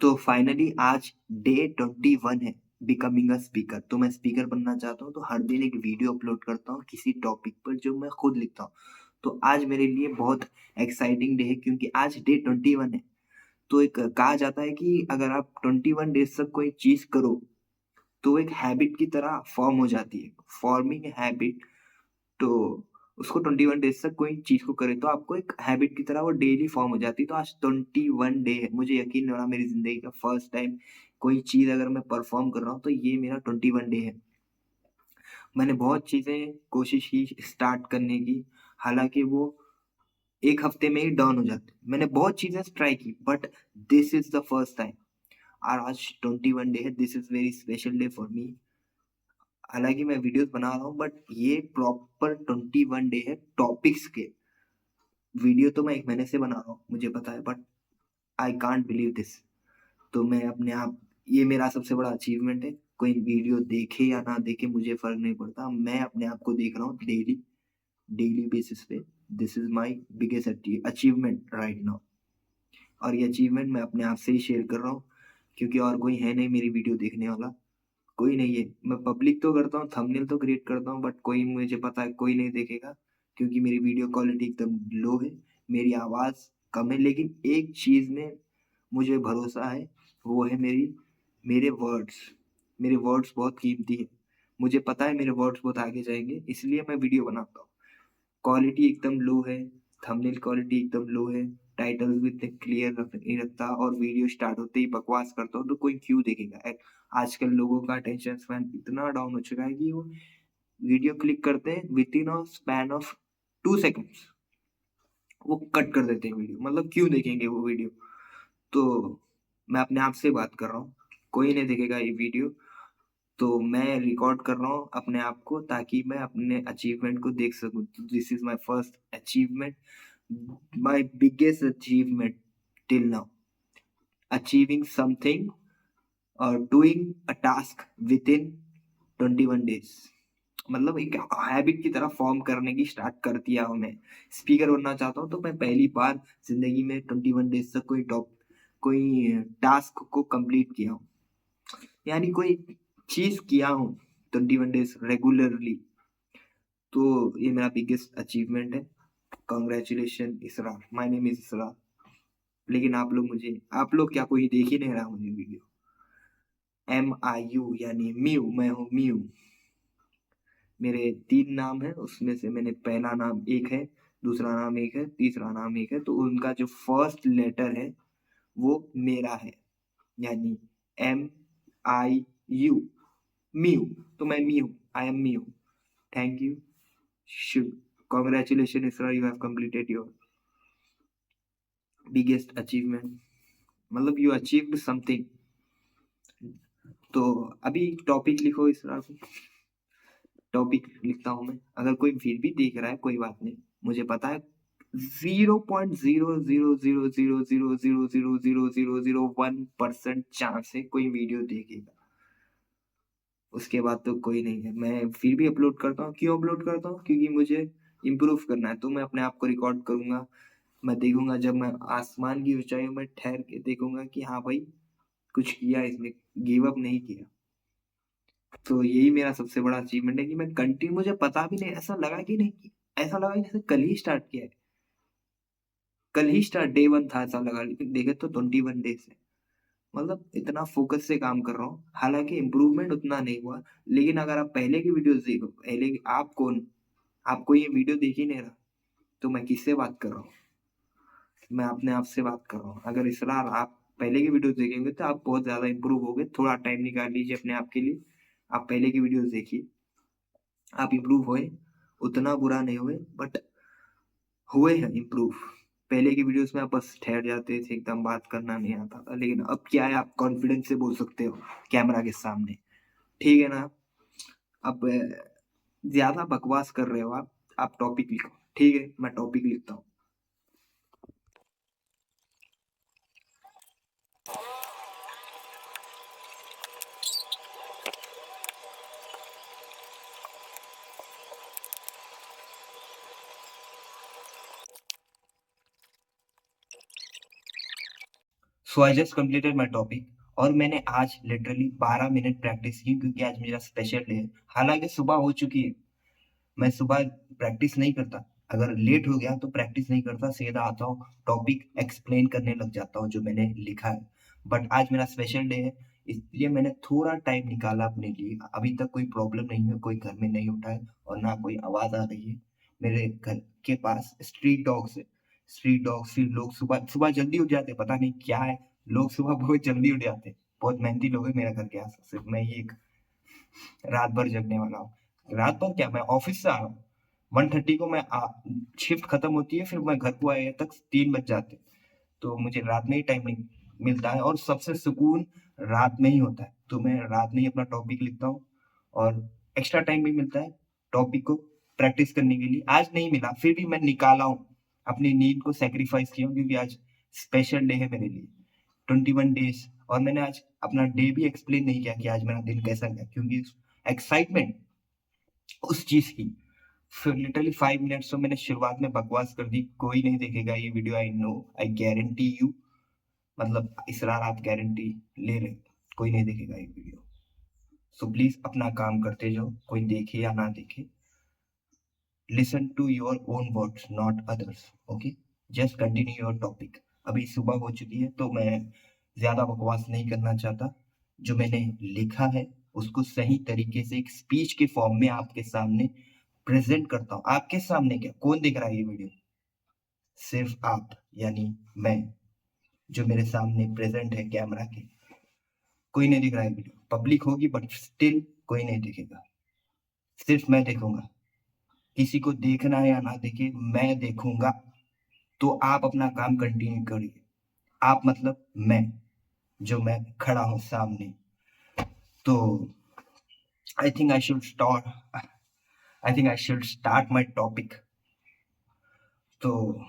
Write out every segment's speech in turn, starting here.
तो फाइनली आज डे 21 है बिकमिंग अ स्पीकर। तो मैं स्पीकर बनना चाहता हूँ, तो हर दिन एक वीडियो अपलोड करता हूँ किसी टॉपिक पर जो मैं खुद लिखता हूँ। तो आज मेरे लिए बहुत एक्साइटिंग डे है क्योंकि आज डे 21 है। तो एक कहा जाता है कि अगर आप 21 डेज तक कोई चीज़ करो, तो एक हैबिट की तरह फॉर्म हो जाती है। फॉर्मिंग ए हैबिट, तो उसको 21 डेज़ तक कोई चीज़ को करे तो आपको एक हैबिट की तरह वो डेली फॉर्म हो जाती है। तो आज 21 डे है। मुझे यकीन नहीं हो रहा, मेरी ज़िंदगी का फर्स्ट टाइम कोई चीज़ अगर मैं परफ़ॉर्म कर रहा हूँ तो ये मेरा 21 डे है। मैंने बहुत चीज़ें कोशिश की स्टार्ट करने की, हालाँकि वो 1 हफ्ते में ही डाउन हो जाते हैं। मैंने बहुत चीज़ें ट्राई की but this is the first time. और आज 21 डे है, this is very special day for me. हालाँकि मैं वीडियोज़ बना रहा हूँ बट ये प्रॉपर 21 डे है टॉपिक्स के। वीडियो तो मैं 1 महीने से बना रहा हूँ, मुझे पता है but I can't believe this. तो मैं अपने आप, ये मेरा सबसे बड़ा अचीवमेंट है। कोई वीडियो देखे या ना देखे मुझे फ़र्क नहीं पड़ता। मैं अपने आप को देख रहा हूँ डेली, डेली बेसिस पे। This is my biggest achievement right now. और ये अचीवमेंट मैं अपने आप से ही शेयर कर रहा हूँ क्योंकि और कोई है नहीं मेरी वीडियो देखने वाला। कोई नहीं है। मैं पब्लिक तो करता हूँ, थंबनेल तो क्रिएट करता हूँ बट कोई, मुझे पता है कोई नहीं देखेगा क्योंकि मेरी वीडियो क्वालिटी एकदम लो है, मेरी आवाज़ कम है। लेकिन एक चीज़ में मुझे भरोसा है, वो है मेरे वर्ड्स। मेरे वर्ड्स बहुत कीमती हैं। मुझे पता है मेरे वर्ड्स बहुत आगे जाएँगे, इसलिए मैं वीडियो बनाता हूँ। क्वालिटी एकदम लो है, थंबनेल क्वालिटी एकदम लो है, टाइटल्स भी इतने क्लियर नहीं रखता और वीडियो स्टार्ट होते ही बकवास करता हूँ तो कोई क्यों देखेगा? आजकल लोगों का अटेंशन स्पैन इतना डाउन हो चुका है कि वो वीडियो क्लिक करते हैं within a span of 2 seconds, वो कट कर देते हैं वीडियो। मतलब क्यों देखेंगे वो वीडियो? तो मैं अपने आप से बात कर रहा हूँ, कोई नहीं देखेगा ये वीडियो। तो मैं रिकॉर्ड कर रहा हूँ अपने आप को ताकि मैं अपने अचीवमेंट को देख सकूँ। This is my first achievement, my biggest achievement till now, achieving something और doing a task within 21 days. मतलब एक हैबिट की तरह फ़ॉर्म करने की स्टार्ट कर दिया हूँ मैं। स्पीकर बनना चाहता हूँ तो मैं पहली बार ज़िंदगी में 21 डेज़ तक कोई टास्क को कंप्लीट किया हूँ। यानी कोई चीज़ किया हूँ 21 डेज़ रेगुलरली। तो ये मेरा बिगेस्ट अचीवमेंट है। Congratulation Israr, my name is Israr. लेकिन आप लोग क्या, कोई देख ही नहीं रहा मुझे वीडियो। MIU यानी म्यू, मैं हूँ म्यू। मेरे 3 नाम हैं, उसमें से मैंने पहला नाम एक है, दूसरा नाम एक है, तीसरा नाम एक है, तो उनका जो फर्स्ट लेटर है, वो मेरा है, यानी MIU, म्यू। तो मैं mu, I am mu. Thank you. Should congratulation Israr, you have completed your biggest achievement. मतलब यू अचीव्ड समथिंग। तो अभी टॉपिक लिखो इसरार को। टॉपिक लिखता हूँ मैं। अगर कोई फिर भी देख रहा है कोई बात नहीं। मुझे पता है 0.00000000001% चांस है कोई वीडियो देखेगा। उसके बाद तो कोई नहीं है। मैं फिर भी अपलोड करता हूँ। क्यों अपलोड करता हूँ? क्योंकि मुझे इम्प्रूव करना है। तो मैं अपने आप को रिकॉर्ड करूँगा। मैं देखूँगा, जब मैं आसमान की ऊँचाइयों में ठहर के देखूँगा कि हाँ भाई, कुछ किया इसने, गिव अप नहीं किया। तो यही मेरा सबसे बड़ा अचीवमेंट है कि मैं कंटिन्यू, मुझे पता भी नहीं, ऐसा लगा कि नहीं, ऐसा लगा जैसे कल ही स्टार्ट किया है। कल ही स्टार्ट डे 1 था ऐसा लगा, लेकिन देखे तो 21 डेज़ है। मतलब इतना फ़ोकस से काम कर रहा हूँ। हालाँकि इम्प्रूवमेंट उतना नहीं हुआ, लेकिन अगर आप पहले की वीडियोज़ देखो, पहले की, आप कौन? आपको ये वीडियो दिख ही नहीं रहा, तो मैं किससे बात कर रहा हूँ? मैं अपने आप से बात कर रहा हूँ। अगर इसरार आप पहले की वीडियोज़ देखेंगे तो आप बहुत ज़्यादा इम्प्रूव होगे। थोड़ा टाइम निकाल लीजिए अपने आप के लिए। आप पहले की वीडियोज़ देखिए। आप इम्प्रूव हुए, उतना बुरा नहीं हुए बट हुए हैं इम्प्रूव। पहले की वीडियोज़ में आप बस ठहर जाते थे, एकदम बात करना नहीं आता था। लेकिन अब क्या है, आप कॉन्फिडेंस से बोल सकते हो कैमरा के सामने। ठीक है ना? अब ज़्यादा बकवास कर रहे हो आप टॉपिक लिखो। ठीक है? मैं टॉपिक लिखता हूँ। So I just completed my topic और मैंने आज लिटरली 12 मिनट प्रैक्टिस की क्योंकि आज मेरा स्पेशल डे है। हालाँकि सुबह हो चुकी है, मैं सुबह प्रैक्टिस नहीं करता। अगर लेट हो गया तो प्रैक्टिस नहीं करता, सीधा आता हूँ, टॉपिक एक्सप्लेन करने लग जाता हूँ जो मैंने लिखा है। बट आज मेरा स्पेशल डे है, इसलिए मैंने थोड़ा टाइम निकाला अपने लिए। अभी तक कोई प्रॉब्लम नहीं है, कोई घर में नहीं उठा है और ना कोई आवाज़ आ रही है। मेरे घर के पास स्ट्रीट डॉग्स है। स्ट्रीट डॉग्स फिर लोग सुबह सुबह जल्दी उठ जाते हैं, पता नहीं क्या है, लोग सुबह बहुत जल्दी उठ जाते हैं। बहुत मेहनती लोग हैं मेरे घर के आस-पास, सिर्फ मैं ही एक रात भर जगने वाला हूँ। रात भर क्या, मैं ऑफिस से आ रहा हूँ। 1:30 को शिफ्ट खत्म होती है, फिर मैं घर को आए तक 3 बज जाते हैं। तो मुझे रात में ही टाइम नहीं मिलता है और सबसे सुकून रात में ही होता है। तो मैं रात में ही अपना टॉपिक लिखता हूँ और एक्स्ट्रा टाइम भी मिलता है टॉपिक को प्रैक्टिस करने के लिए। आज नहीं मिला, फिर भी मैं निकाला हूँ। अपनी नींद को सैक्रिफाइस किया हूँ क्योंकि आज स्पेशल डे है मेरे लिए। 21 डेज़ और मैंने आज अपना डे भी एक्सप्लेन नहीं किया कि आज मेरा दिन कैसा गया क्योंकि एक्साइटमेंट उस चीज़ की। फिर लिटरली 5 मिनट्स तो मैंने शुरुआत में बकवास कर दी, कोई नहीं देखेगा ये video, I know, I guarantee you, मतलब इसरार आप गारंटी ले रहे हो, कोई नहीं देखेगा ये वीडियो। सो प्लीज़ अपना काम करते जाओ, कोई देखे या ना देखे। Listen to your own words not others, okay? Just continue your topic. अभी सुबह हो चुकी है तो मैं ज़्यादा बकवास नहीं करना चाहता। जो मैंने लिखा है उसको सही तरीके से एक स्पीच के फॉर्म में आपके सामने प्रेज़ेंट करता हूँ। आपके सामने क्या, कौन देख रहा है ये वीडियो? सिर्फ़ आप, यानी मैं, जो मेरे सामने प्रेज़ेंट है कैमरा के। कोई नहीं दिख रहा है वीडियो, पब्लिक होगी बट स्टिल कोई नहीं देखेगा। सिर्फ़ मैं देखूँगा। किसी को देखना है या ना देखे, मैं देखूँगा। तो आप अपना काम कंटिन्यू करिए। आप मतलब जो मैं खड़ा हूँ सामने। तो I think I should start I think I should start my topic. तो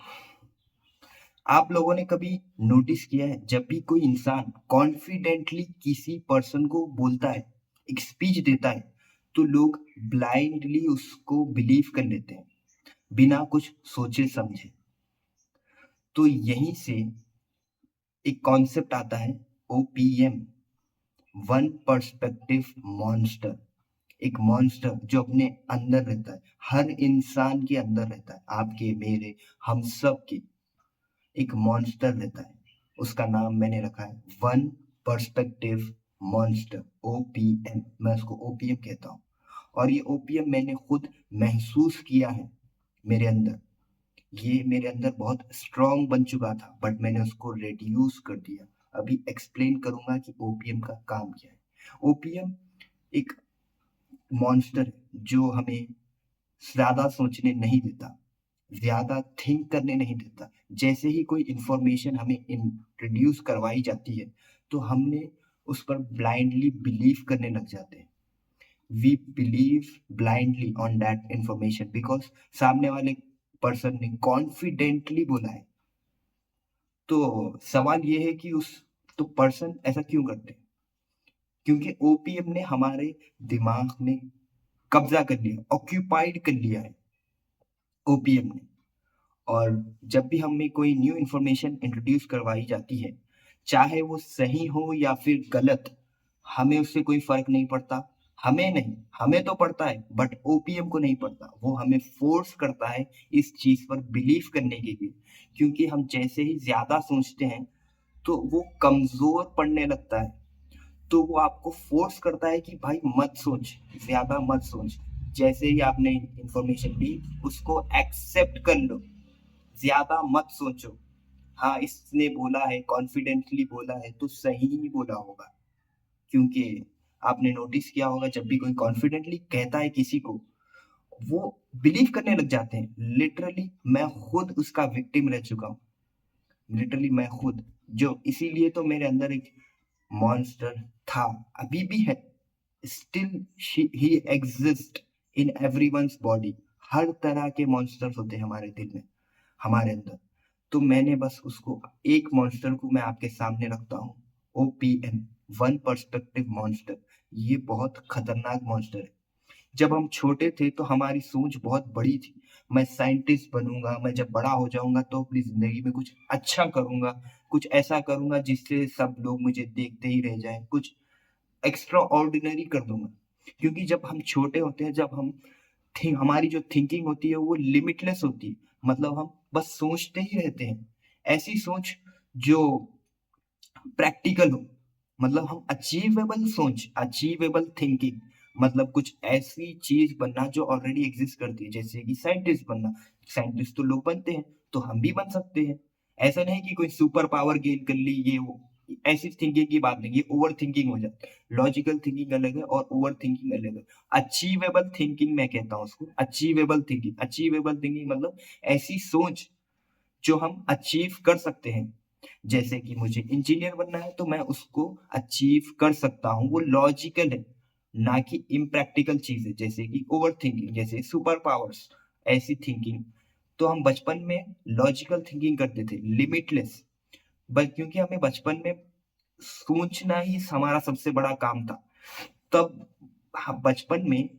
आप लोगों ने कभी नोटिस किया है जब भी कोई इंसान कॉन्फिडेंटली किसी पर्सन को बोलता है, एक स्पीच देता है, तो लोग ब्लाइंडली उसको बिलीव कर लेते हैं, बिना कुछ सोचे समझे। तो यहीं से एक कॉन्सेप्ट आता है, ओपीएम, वन पर्सपेक्टिव मॉन्स्टर। एक मॉन्स्टर जो अपने अंदर रहता है, हर इंसान के अंदर रहता है, आपके, मेरे, हम सब के एक मॉन्स्टर रहता है। उसका नाम मैंने रखा है वन पर्सपेक्टिव मॉन्स्टर, ओपीएम। मैं उसको ओपीएम कहता हूँ और ये ओपीएम मैंने खुद महसूस किया है मेरे अंदर। ये मेरे अंदर बहुत स्ट्रांग बन चुका था बट मैंने उसको रिड्यूस कर दिया। अभी एक्सप्लेन करूंगा कि ओपीएम का काम क्या है। ओपीएम एक मॉन्स्टर है जो हमें ज़्यादा सोचने नहीं देता, ज़्यादा थिंक करने नहीं देता। जैसे ही कोई इन्फॉर्मेशन हमें इंट्रोड्यूस करवाई जाती है, तो हमने उस पर ब्लाइंडली बिलीव करने लग जाते हैं। We believe blindly on that information because सामने वाले पर्सन ने कॉन्फिडेंटली बोला है। तो सवाल ये है कि उस तो पर्सन ऐसा क्यों करते हैं? क्योंकि ओपीएम ने हमारे दिमाग में कब्ज़ा कर लिया, ऑक्यूपाइड कर लिया है ओपीएम ने। और जब भी हमें कोई न्यू इन्फॉर्मेशन इंट्रोड्यूस करवाई जाती है, चाहे वो सही हो या फिर गलत, हमें उससे कोई फ़र्क नहीं पड़ता। हमें नहीं, हमें तो पड़ता है बट ओपीएम को नहीं पड़ता। वो हमें फ़ोर्स करता है इस चीज़ पर बिलीव करने के लिए, क्योंकि हम जैसे ही ज़्यादा सोचते हैं, तो वो कमज़ोर पड़ने लगता है। तो वो आपको फ़ोर्स करता है कि भाई मत सोच, ज़्यादा मत सोच। जैसे ही आपने इन्फॉर्मेशन ली, उसको एक्सेप्ट कर लो। ज़्यादा मत सोचो। हाँ, इसने बोला है, कॉन्फिडेंटली बोला है, तो सही ही बोला होगा। क्योंकि आपने नोटिस किया होगा जब भी कोई कॉन्फिडेंटली कहता है किसी को, वो बिलीव करने लग जाते हैं। लिटरली मैं खुद उसका विक्टिम रह चुका हूँ। लिटरली मैं खुद, जो इसीलिए तो मेरे अंदर एक मॉन्स्टर था, अभी भी है। Still he exist in everyone's body. हर तरह के मॉन्स्टर्स होते हैं हमारे दिल में, हमारे अंदर। तो मैंने बस उसको, एक मॉन्स्टर को मैं आपके सामने रखता हूँ, ओपीएम, वन पर्सपेक्टिव मॉन्स्टर। ये बहुत खतरनाक मॉन्स्टर है। जब हम छोटे थे तो हमारी सोच बहुत बड़ी थी। मैं साइंटिस्ट बनूँगा, मैं जब बड़ा हो जाऊँगा तो अपनी ज़िंदगी में कुछ अच्छा करूँगा, कुछ ऐसा करूँगा जिससे सब लोग मुझे देखते ही रह जाएँ, कुछ एक्स्ट्रा ऑर्डिनरी कर दूँगा। क्योंकि जब हम छोटे होते हैं, जब हम हमारी जो थिंकिंग होती है वो लिमिटलेस होती है। मतलब हम बस सोचते ही रहते हैं। ऐसी सोच जो प्रैक्टिकल हो, मतलब हम अचीवेबल सोच, अचीवेबल थिंकिंग, मतलब कुछ ऐसी चीज़ बनना जो ऑलरेडी एग्ज़िस्ट करती है, जैसे कि साइंटिस्ट बनना। साइंटिस्ट तो लोग बनते हैं, तो हम भी बन सकते हैं। ऐसा नहीं कि कोई सुपर पावर गेन कर ली ये वो, ऐसी थिंकिंग की बात नहीं, ये ओवर थिंकिंग हो जाता है। लॉजिकल थिंकिंग अलग है और ओवर थिंकिंग अलग है। अचीवेबल थिंकिंग मैं कहता हूँ उसको, अचीवेबल थिंकिंग मतलब ऐसी सोच जो हम अचीव कर सकते हैं। जैसे कि मुझे इंजीनियर बनना है तो मैं उसको अचीव कर सकता हूँ, वो लॉजिकल है, ना कि इम्प्रैक्टिकल चीज़ है, जैसे कि ओवरथिंकिंग, जैसे सुपर पावर्स, ऐसी थिंकिंग। तो हम बचपन में लॉजिकल थिंकिंग करते थे, लिमिटलेस, क्योंकि हमें बचपन में सोचना ही हमारा सबसे बड़ा काम था। तब बचपन में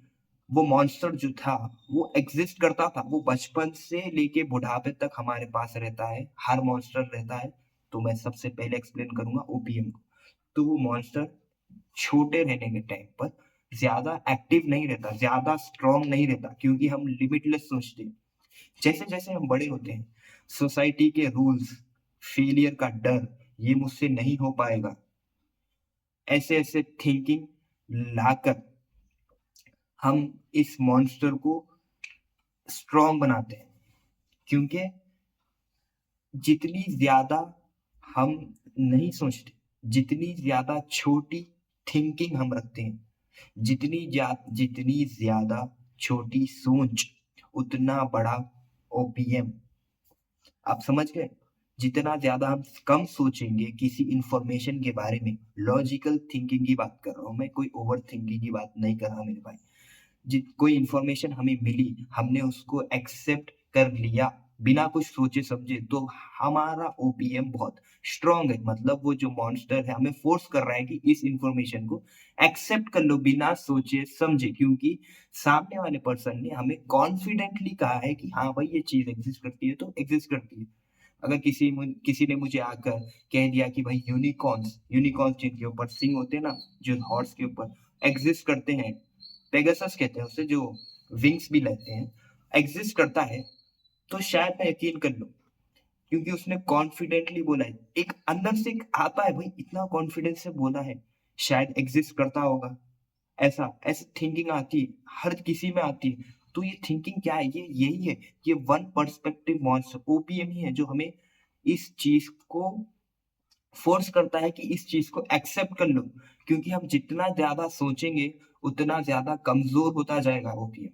वो मॉन्स्टर जो था, वो एग्ज़िस्ट करता था। वो बचपन से लेके बुढ़ापे तक हमारे पास रहता है, हर मॉन्स्टर रहता है। तो मैं सबसे पहले एक्सप्लेन करूँगा ओपीएम को। तो वो मॉन्स्टर छोटे रहने के टाइम पर ज़्यादा एक्टिव नहीं रहता, ज़्यादा स्ट्रॉन्ग नहीं रहता, क्योंकि हम लिमिटलेस सोचते हैं। जैसे-जैसे हम बड़े होते हैं, सोसाइटी के रूल्स, फेलियर का डर, ये मुझसे नहीं हो पाएगा, ऐसे-ऐसे थिंकिंग लाकर हम इस मॉन्स्टर को स्ट्रॉन्ग बनाते हैं। क्योंकि जितनी ज़्यादा हम नहीं सोचते, जितनी ज़्यादा छोटी थिंकिंग हम रखते हैं, जितनी ज़्यादा छोटी सोच, उतना बड़ा ओपीएम। आप समझ गए? जितना ज़्यादा हम कम सोचेंगे किसी इन्फॉर्मेशन के बारे में, लॉजिकल थिंकिंग की बात कर रहा हूँ मैं, कोई ओवर थिंकिंग की बात नहीं कर रहा मेरे भाई। कोई इन्फॉर्मेशन हमें मिली, हमने उसको एक्सेप्ट कर लिया, बिना कुछ सोचे-समझे, तो हमारा ओपीएम बहुत स्ट्रॉन्ग है। मतलब वो जो मॉन्स्टर है, हमें फ़ोर्स कर रहा है कि इस इन्फॉर्मेशन को एक्सेप्ट कर लो बिना सोचे-समझे, क्योंकि सामने वाले पर्सन ने हमें कॉन्फिडेंटली कहा है कि हाँ भाई, ये चीज़ एक्ज़िस्ट करती है, तो एक्ज़िस्ट करती है। अगर किसी ने मुझे आकर कह दिया कि भाई यूनिकॉर्न्स जिनके ऊपर सिंग होते हैं ना, जो हॉर्स के ऊपर एक्ज़िस्ट करते हैं, पेगासस कहते हैं उसे, जो विंग्स भी लेते हैं, एक्ज़िस्ट करता है, तो शायद मैं यकीन कर लूँ, क्योंकि उसने कॉन्फिडेंटली बोला है। एक अंदर से एक आता है भाई, इतना कॉन्फिडेंस से बोला है, शायद एक्ज़िस्ट करता होगा। ऐसी थिंकिंग आती है, हर किसी में आती है। तो ये थिंकिंग क्या है? ये यही है, ये वन पर्सपेक्टिव मॉन्स्टर ओपीएम ही है जो हमें इस चीज़ को फ़ोर्स करता है कि इस चीज़ को एक्सेप्ट कर लो, क्योंकि हम जितना ज़्यादा सोचेंगे, उतना ज़्यादा कमज़ोर होता जाएगा ओपीएम।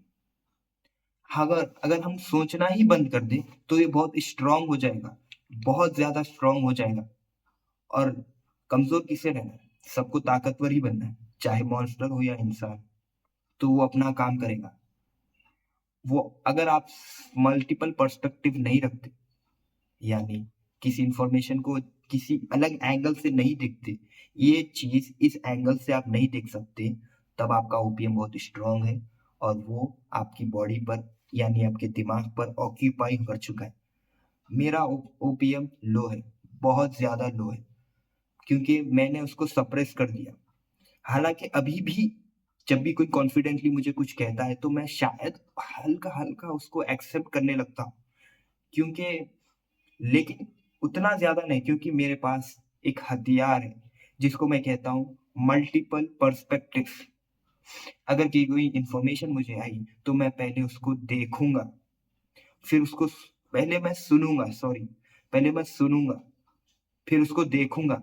अगर अगर हम सोचना ही बंद कर दें, तो ये बहुत स्ट्रॉन्ग हो जाएगा, बहुत ज़्यादा स्ट्रॉन्ग हो जाएगा। और कमज़ोर किसे रहना है? सबको ताकतवर ही बनना है, चाहे मॉन्स्टर हो या इंसान, तो वो अपना काम करेगा। वो अगर आप मल्टीपल पर्सपेक्टिव नहीं रखते, यानी किसी इन्फॉर्मेशन को किसी अलग एंगल से नहीं देखते, ये चीज़ इस एंगल से आप नहीं देख सकते, तब आपका ओपीएम बहुत स्ट्रॉन्ग है और वो आपकी बॉडी पर, यानी आपके दिमाग पर ऑक्यूपाई कर चुका है। मेरा ओपीएम लो है, बहुत ज़्यादा लो है, क्योंकि मैंने उसको सप्रेस कर दिया। हालाँकि अभी भी जब भी कोई कॉन्फिडेंटली मुझे कुछ कहता है, तो मैं शायद हल्का-हल्का उसको एक्सेप्ट करने लगता हूँ, क्योंकि लेकिन उतना ज़्यादा नहीं, क्योंकि मेरे पास एक हथियार है, जिसको मैं कहता हूँ मल्टीपल पर्सपेक्टिव। अगर की कोई इन्फॉर्मेशन मुझे आई, तो मैं पहले उसको देखूँगा, फिर उसको पहले मैं सुनूँगा, फिर उसको देखूँगा,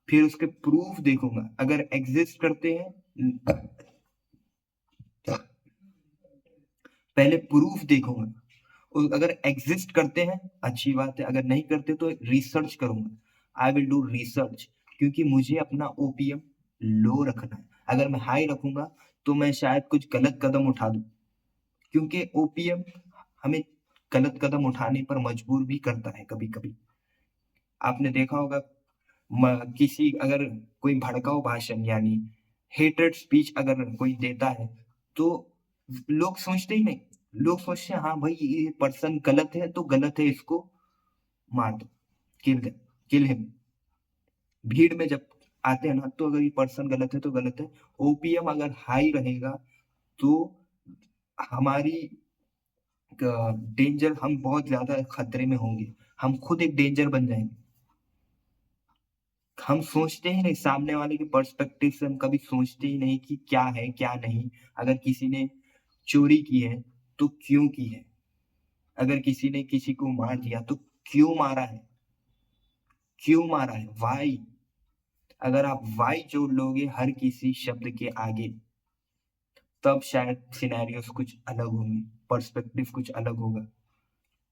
फिर उसके प्रूफ देखूँगा। अगर एग्ज़िस्ट करते हैं, पहले प्रूफ देखूँगा। अगर एग्ज़िस्ट करते हैं, अच्छी बात है, अगर नहीं करते तो रिसर्च करूँगा। आई विल डू रिसर्च, क्योंकि मुझे अपना ओपीएम लो रखना है। अगर मैं हाई रखूँगा, तो मैं शायद कुछ गलत कदम उठा दूँ, क्योंकि ओपीएम हमें गलत कदम उठाने पर मजबूर भी करता है कभी-कभी। आपने देखा होगा, किसी अगर कोई भड़काऊ भाषण, यानी हेटेड स्पीच अगर कोई देता है, तो लोग सोचते ही नहीं। लोग सोचते हैं हाँ भाई, ये पर्सन गलत है तो गलत है, इसको मार दो, किल दे। Kill him. भीड़ में जब आते हैं ना, तो अगर ये पर्सन गलत है तो गलत है। ओपीएम अगर हाई रहेगा तो हमारी डेंजर, हम बहुत ज्यादा खतरे में होंगे, हम खुद एक डेंजर बन जाएंगे। हम सोचते ही नहीं, सामने वाले के पर्सपेक्टिव से हम कभी सोचते ही नहीं कि क्या है क्या नहीं। अगर किसी ने चोरी की है तो क्यों की है, अगर किसी ने किसी को मार दिया तो क्यों मारा है, क्यों मारा है, वाई। अगर आप वाई जोड़ लोगे हर किसी शब्द के आगे, तब शायद सिनेरियोस कुछ अलग होंगे, पर्सपेक्टिव कुछ अलग होगा।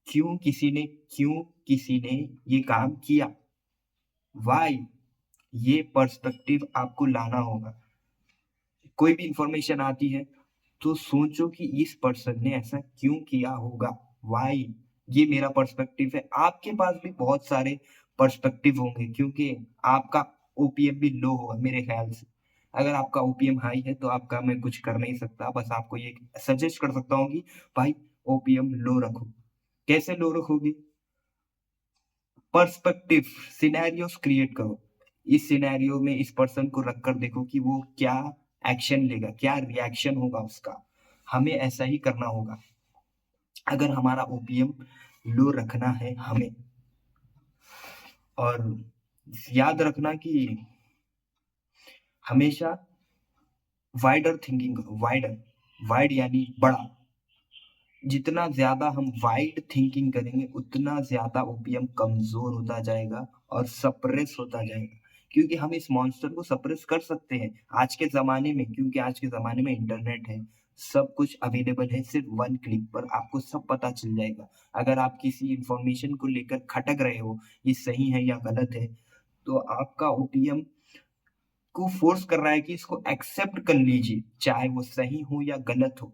क्यों किसी ने ये काम किया, वाई, ये पर्सपेक्टिव आपको लाना होगा। कोई भी इंफॉर्मेशन आती है तो सोचो कि इस पर्सन ने ऐसा क्यों किया होगा, वाई। ये मेरा पर्सपेक्टिव है। आपके पास भी बहुत सारे पर्सपेक्टिव होंगे, क्योंकि आपका ओपीएम भी लो होगा मेरे ख्याल से। अगर आपका ओपीएम हाई है तो आपका मैं कुछ कर नहीं सकता, बस आपको ये सजेस्ट कर सकता हूँ कि भाई ओपीएम लो रखो। कैसे लो रखोगे, पर्सपेक्टिव, सिनेरियोस क्रिएट करो। इस सिनेरियो में इस पर्सन को रखकर देखो कि वो क्या एक्शन लेगा, क्या रिएक्शन होगा उसका। हमें ऐसा ही करना होगा अगर हमारा ओपीएम लो रखना है हमें। और याद रखना कि हमेशा वाइडर थिंकिंग करो, वाइडर, वाइड यानी बड़ा। जितना ज्यादा हम वाइड थिंकिंग करेंगे उतना ज्यादा ओपीएम कमजोर होता जाएगा और सप्रेस होता जाएगा। क्योंकि हम इस मॉन्स्टर को सप्रेस कर सकते हैं आज के जमाने में, क्योंकि आज के जमाने में इंटरनेट है, सब कुछ अवेलेबल है, सिर्फ वन क्लिक पर आपको सब पता चल जाएगा। अगर आप किसी इंफॉर्मेशन को लेकर खटक रहे हो, ये सही है या गलत है, तो आपका ओपीएम को फोर्स कर रहा है कि इसको एक्सेप्ट कर लीजिए, चाहे वो सही हो या गलत हो।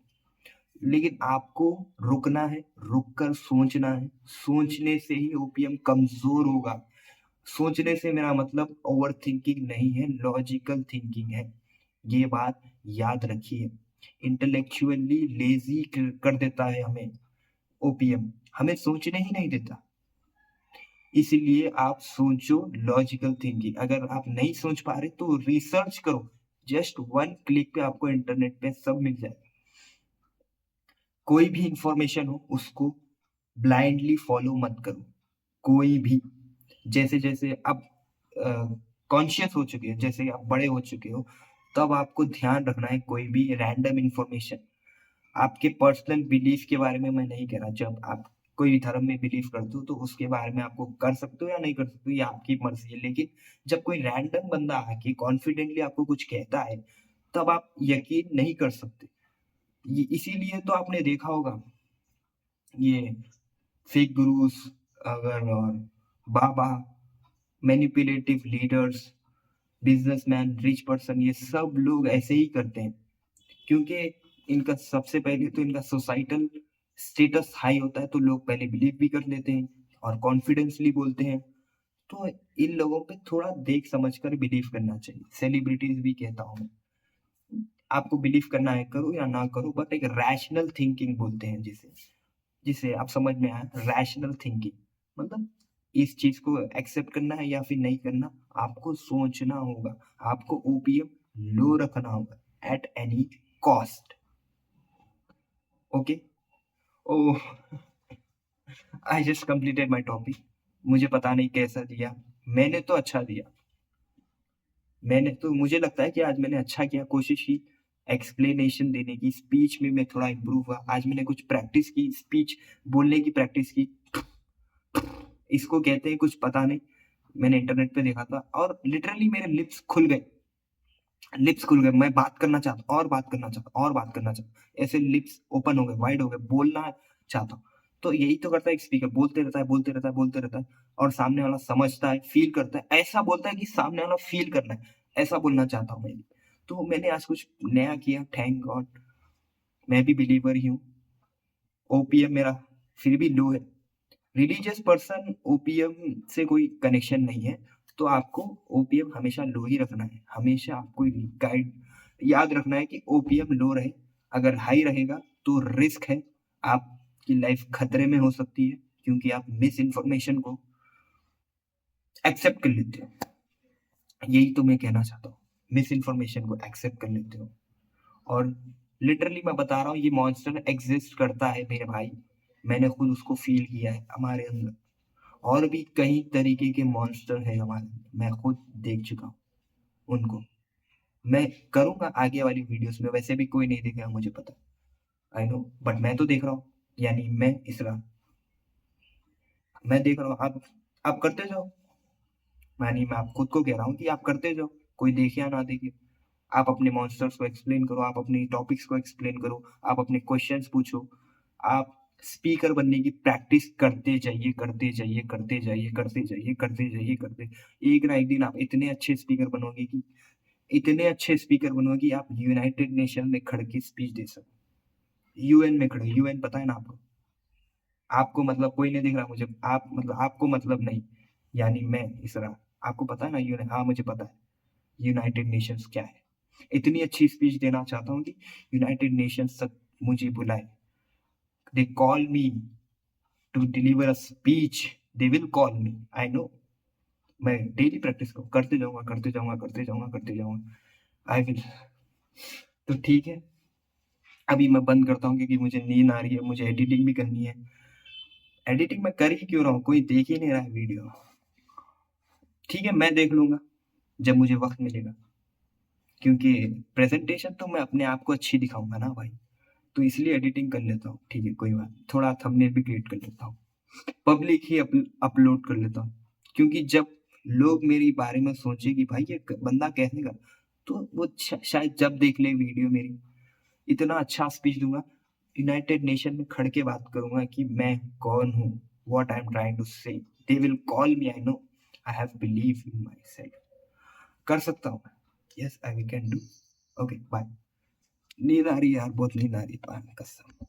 लेकिन आपको रुकना है, रुक कर सोचना है। सोचने से ही ओपीएम कमजोर होगा। सोचने से मेरा मतलब ओवर थिंकिंग नहीं है, लॉजिकल थिंकिंग है। ये बात याद रखिए। इंटेलेक्चुअली लेजी कर देता है हमें ओपीएम, हमें सोचने ही नहीं देता। इसीलिए आप सोचो, लॉजिकल थिंकिंग। अगर आप नहीं सोच पा रहे तो रिसर्च करो, जस्ट वन क्लिक पे आपको इंटरनेट पे सब मिल जाएगा। कोई भी इंफॉर्मेशन हो उसको ब्लाइंडली फॉलो मत करो, कोई भी। जैसे जैसे आप कॉन्शियस हो चुके हो, जैसे आप बड़े हो चुके हो, तब आपको ध्यान रखना है कोई भी रैंडम इंफॉर्मेशन। आपके पर्सनल बिलीफ के बारे में मैं नहीं कह रहा। जब आप कोई भी धर्म में बिलीव करते हो तो उसके बारे में आपको कर सकते हो या नहीं कर सकते हो, ये आपकी मर्जी है। लेकिन जब कोई रैंडम बंदा आके कॉन्फिडेंटली आपको कुछ कहता है, तब आप यकीन नहीं कर सकते। इसीलिए तो आपने देखा होगा ये फेक गुरुस अगर, और बाबा, manipulative leaders, businessman, rich person, ये सब लोग ऐसे ही करते हैं। क्योंकि इनका सबसे पहले तो इनका सोसाइटल स्टेटस हाई होता है, तो लोग पहले बिलीव भी कर लेते हैं और कॉन्फिडेंसली बोलते हैं। तो इन लोगों पे थोड़ा देख समझ कर बिलीव करना चाहिए। सेलिब्रिटीज भी कहता हूँ मैं, आपको बिलीव करना है करो या ना करो, बट एक रैशनल थिंकिंग बोलते हैं जिसे, जिसे आप समझ में आया, रैशनल थिंकिंग। मतलब इस चीज को एक्सेप्ट करना है या फिर नहीं करना, आपको सोचना होगा। आपको ओपीएम लो रखना होगा at any cost. Okay. Oh, I just completed my topic. मुझे पता नहीं कैसा दिया, मैंने तो अच्छा दिया। मैंने तो, मुझे लगता है कि आज मैंने अच्छा किया, कोशिश की एक्सप्लेनेशन देने की। स्पीच में मैं थोड़ा इम्प्रूव हुआ। आज मैंने कुछ प्रैक्टिस की, स्पीच बोलने की प्रैक्टिस की। इसको कहते हैं कुछ पता नहीं, मैंने इंटरनेट पे देखा था और लिटरली मेरे लिप्स खुल गए, लिप्स खुल गए। मैं बात करना चाहता, और बात करना चाहता, और बात करना चाहता, ऐसे लिप्स ओपन हो गए, वाइड हो गए, बोलना चाहता हूँ। तो यही तो करता है एक स्पीकर, बोलते रहता है, बोलते रहता है, बोलते रहता है, और सामने वाला समझता है, फील करता है, ऐसा बोलता है कि सामने वाला फील करना है। ऐसा बोलना चाहता हूँ मैं भी। तो मैंने आज कुछ नया किया, थैंक गॉड। मैं भी बिलीवर ही हूँ। ओपीएम मेरा फिर भी लो है। रिलीजियस पर्सन, ओपीएम से कोई कनेक्शन नहीं है, तो आपको ओपीएम हमेशा लो ही रखना है। हमेशा आपको गाइड याद रखना है कि ओपीएम लो रहे। अगर हाई रहेगा तो रिस्क है, आपकी लाइफ खतरे में हो सकती है, क्योंकि आप मिस इन्फॉर्मेशन को एक्सेप्ट कर लेते हो। यही तो मैं कहना चाहता हूँ। मिस इन्फॉर्मेशन को एक्सेप्ट कर लेते हो। और लिटरली मैं बता रहा हूँ, ये मॉन्स्टर एग्ज़िस्ट करता है मेरे भाई। मैंने खुद उसको फ़ील किया है हमारे अंदर। और भी कई तरीके के मॉन्स्टर हैं हमारे अंदर, मैं खुद देख चुका हूँ उनको। मैं करूँगा आगे वाली वीडियोज़ में, वैसे भी कोई नहीं देखेगा मुझे पता है। आई नो, बट मैं तो देख रहा हूँ, यानी मैं इसरा, मैं देख रहा हूँ, आप करते जाओ। यानी मैं आप खुद को कह रहा हूँ कि आप करते जाओ, कोई देखे या ना देखे। आप अपने मॉन्स्टर्स को एक्सप्लेन करो, आप अपनी टॉपिक्स को एक्सप्लेन करो, आप अपने क्वेश्चंस पूछो, आप स्पीकर बनने की प्रैक्टिस करते जाइए, करते जाइए, करते जाइए, करते जाइए, करते जाइए, करते। एक ना एक दिन आप इतने अच्छे स्पीकर बनोगे कि इतने अच्छे स्पीकर बनोगे कि आप यूनाइटेड नेशन में खड़ के स्पीच दे सको। यूएन में खड़े, यूएन पता है ना आपको? आपको मतलब कोई नहीं दिख रहा मुझे, आप मतलब आपको मतलब नहीं, यानी मैं इसरा, आपको पता है ना यूएन? हाँ, मुझे पता है यूनाइटेड नेशंस क्या है। इतनी अच्छी स्पीच देना चाहता हूँ कि यूनाइटेड नेशंस तक मुझे बुलाए। They call me to deliver a speech, they will call me, I know. मैं डेली प्रैक्टिस करते जाऊँगा, करते जाऊँगा, करते जाऊँगा, करते जाऊँगा। I will. तो ठीक है, अभी मैं बंद करता हूँ क्योंकि मुझे नींद आ रही है, मुझे एडिटिंग भी करनी है। एडिटिंग मैं कर ही क्यों रहा हूँ? कोई देख ही नहीं रहा है वीडियो। ठीक है, मैं देख लूँगा जब मुझे वक़्त मिलेगा, क्योंकि प्रेज़ेंटेशन तो मैं अपने आप को अच्छी दिखाऊँगा ना भाई। तो इसलिए एडिटिंग कर लेता हूँ, ठीक है, कोई बात नहीं। थोड़ा थंबनेल भी क्रिएट कर लेता हूँ। पब्लिक ही अपलोड कर लेता हूँ। क्योंकि जब लोग मेरे बारे में सोचे कि भाई ये बंदा कैसे का, तो वो शायद जब देख ले वीडियो मेरी, इतना अच्छा स्पीच दूंगा, यूनाइटेड नेशन में खड़ के बात करूंगा कि मैं कौन हूँ, what I am trying to say. They will call me, I know, I have believe in myself. कर सकता हूँ मैं। Yes, I can do. Okay, bye. नींद आ रही है यार, बहुत नींद आ रही है, कसम।